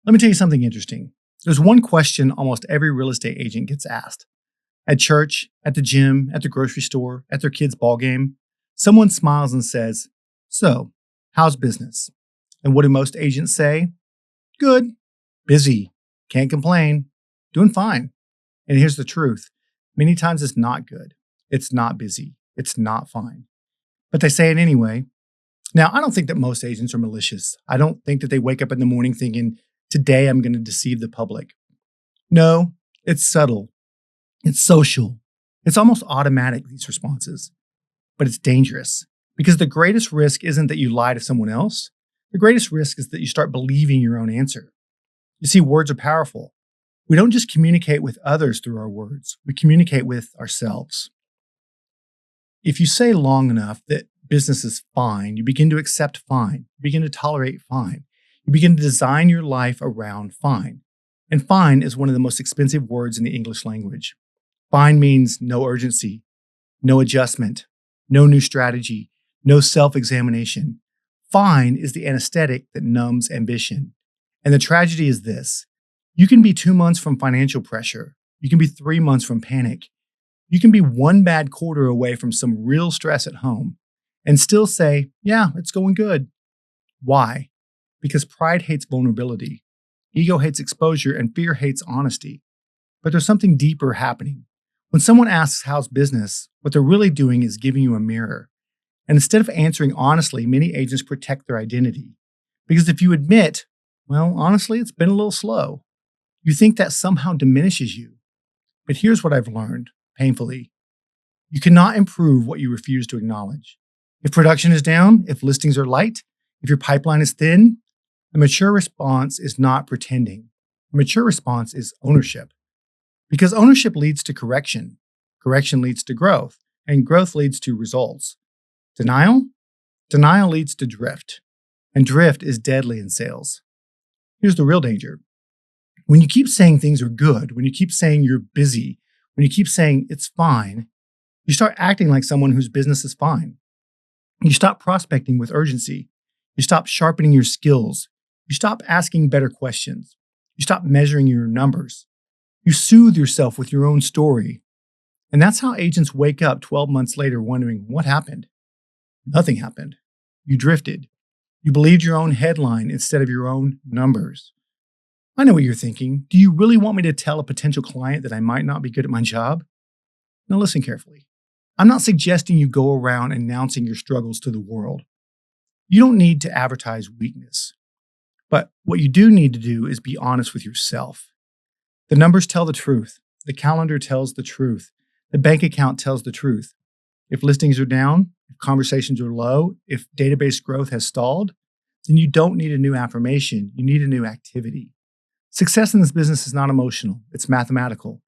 Let me tell you something interesting. There's one question almost every real estate agent gets asked. At church, at the gym, at the grocery store, at their kid's ball game, someone smiles and says, "So, how's business?" And what do most agents say? "Good, busy, can't complain, doing fine." And here's the truth. Many times it's not good. It's not busy. It's not fine. But they say it anyway. Now, I don't think that most agents are malicious. I don't think that they wake up in the morning thinking, "Today I'm going to deceive the public." No, it's subtle. It's social. It's almost automatic, these responses. But it's dangerous because the greatest risk isn't that you lie to someone else. The greatest risk is that you start believing your own answer. You see, words are powerful. We don't just communicate with others through our words, we communicate with ourselves. If you say long enough that business is fine, you begin to accept fine, you begin to tolerate fine, you begin to design your life around fine. And fine is one of the most expensive words in the English language. Fine means no urgency, no adjustment, no new strategy, no self examination. Fine is the anesthetic that numbs ambition. And the tragedy is this: you can be 2 months from financial pressure, you can be 3 months from panic, you can be one bad quarter away from some real stress at home, and still say, "Yeah, it's going good." Why? Because pride hates vulnerability, ego hates exposure, and fear hates honesty. But there's something deeper happening. When someone asks, "How's business?" what they're really doing is giving you a mirror. And instead of answering honestly, many agents protect their identity. Because if you admit, "Well, honestly, it's been a little slow," you think that somehow diminishes you. But here's what I've learned, painfully. You cannot improve what you refuse to acknowledge. If production is down, if listings are light, if your pipeline is thin, the mature response is not pretending. The mature response is ownership. Because ownership leads to correction, correction leads to growth, and growth leads to results. Denial? Denial leads to drift, and drift is deadly in sales. Here's the real danger. When you keep saying things are good, when you keep saying you're busy, when you keep saying it's fine, you start acting like someone whose business is fine. You stop prospecting with urgency. You stop sharpening your skills. You stop asking better questions. You stop measuring your numbers. You soothe yourself with your own story. And that's how agents wake up 12 months later wondering, what happened? Nothing happened. You drifted. You believed your own headline instead of your own numbers. I know what you're thinking. Do you really want me to tell a potential client that I might not be good at my job? Now listen carefully. I'm not suggesting you go around announcing your struggles to the world. You don't need to advertise weakness. But what you do need to do is be honest with yourself. The numbers tell the truth. The calendar tells the truth. The bank account tells the truth. If listings are down, if conversations are low, if database growth has stalled, then you don't need a new affirmation. You need a new activity. Success in this business is not emotional. It's mathematical.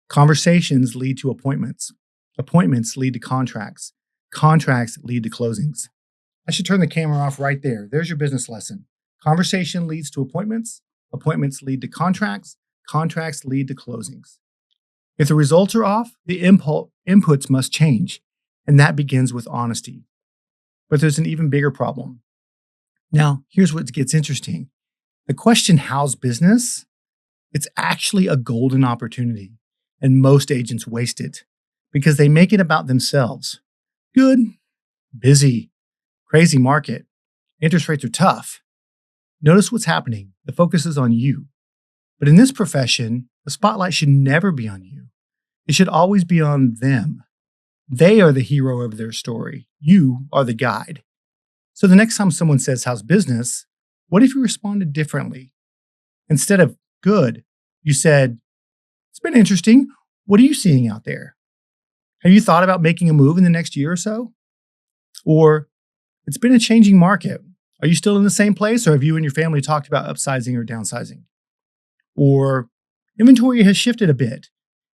Conversations lead to appointments. Appointments lead to contracts. Contracts lead to closings. I should turn the camera off right there. There's your business lesson. Conversation leads to appointments. Appointments lead to contracts. Contracts lead to closings. If the results are off, the inputs must change. And that begins with honesty. But there's an even bigger problem. Now, here's what gets interesting. The question, "How's business?" It's actually a golden opportunity. And most agents waste it because they make it about themselves. Good, busy, crazy market. Interest rates are tough. Notice what's happening. The focus is on you. But in this profession, the spotlight should never be on you. It should always be on them. They are the hero of their story. You are the guide. So the next time someone says, "How's business?" what if you responded differently? Instead of "good," you said, "It's been interesting. What are you seeing out there? Have you thought about making a move in the next year or so?" Or, "It's been a changing market. Are you still in the same place, or have you and your family talked about upsizing or downsizing?" Or, "Inventory has shifted a bit.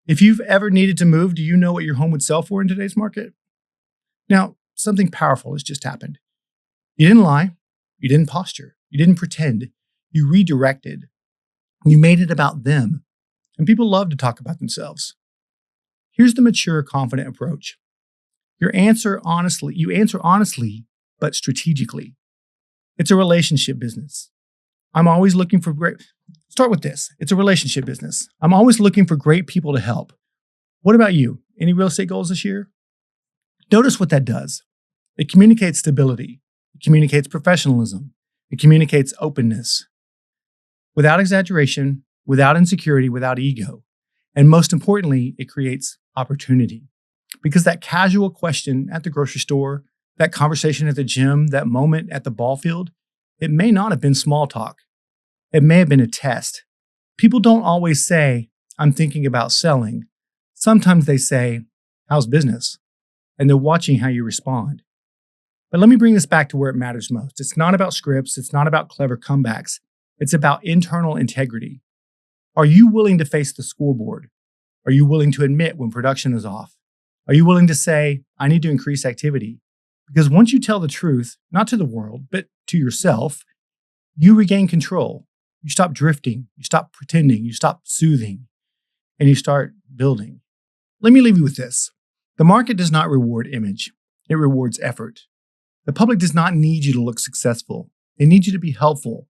If you've ever needed to move, do you know what your home would sell for in today's market?" Now, something powerful has just happened. You didn't lie. You didn't posture. You didn't pretend. You redirected. You made it about them. And people love to talk about themselves. Here's the mature, confident approach. You answer honestly, but strategically. It's a relationship business. I'm always looking for great. Start with this. It's a relationship business. I'm always looking for great people to help. What about you? Any real estate goals this year? Notice what that does. It communicates stability. It communicates professionalism. It communicates openness. Without exaggeration, without insecurity, without ego. And most importantly, it creates opportunity. Because that casual question at the grocery store, that conversation at the gym, that moment at the ball field, it may not have been small talk. It may have been a test. People don't always say, I'm thinking about selling. Sometimes they say, how's business? And they're watching how you respond. But let me bring this back to where it matters most. It's not about scripts. It's not about clever comebacks. It's about internal integrity. Are you willing to face the scoreboard? Are you willing to admit when production is off? Are you willing to say, I need to increase activity? Because once you tell the truth, not to the world, but to yourself, you regain control. You stop drifting. You stop pretending. You stop soothing. And you start building. Let me leave you with this. The market does not reward image. It rewards effort. The public does not need you to look successful. They need you to be helpful.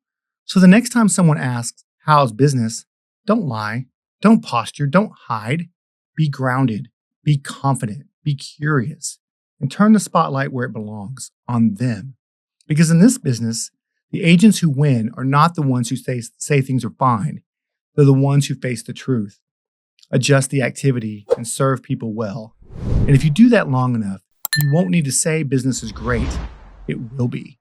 So the next time someone asks, how's business? Don't lie. Don't posture. Don't hide. Be grounded. Be confident. Be curious. And turn the spotlight where it belongs, on them. Because in this business, the agents who win are not the ones who say things are fine. They're the ones who face the truth, adjust the activity, and serve people well. And if you do that long enough, you won't need to say business is great. It will be.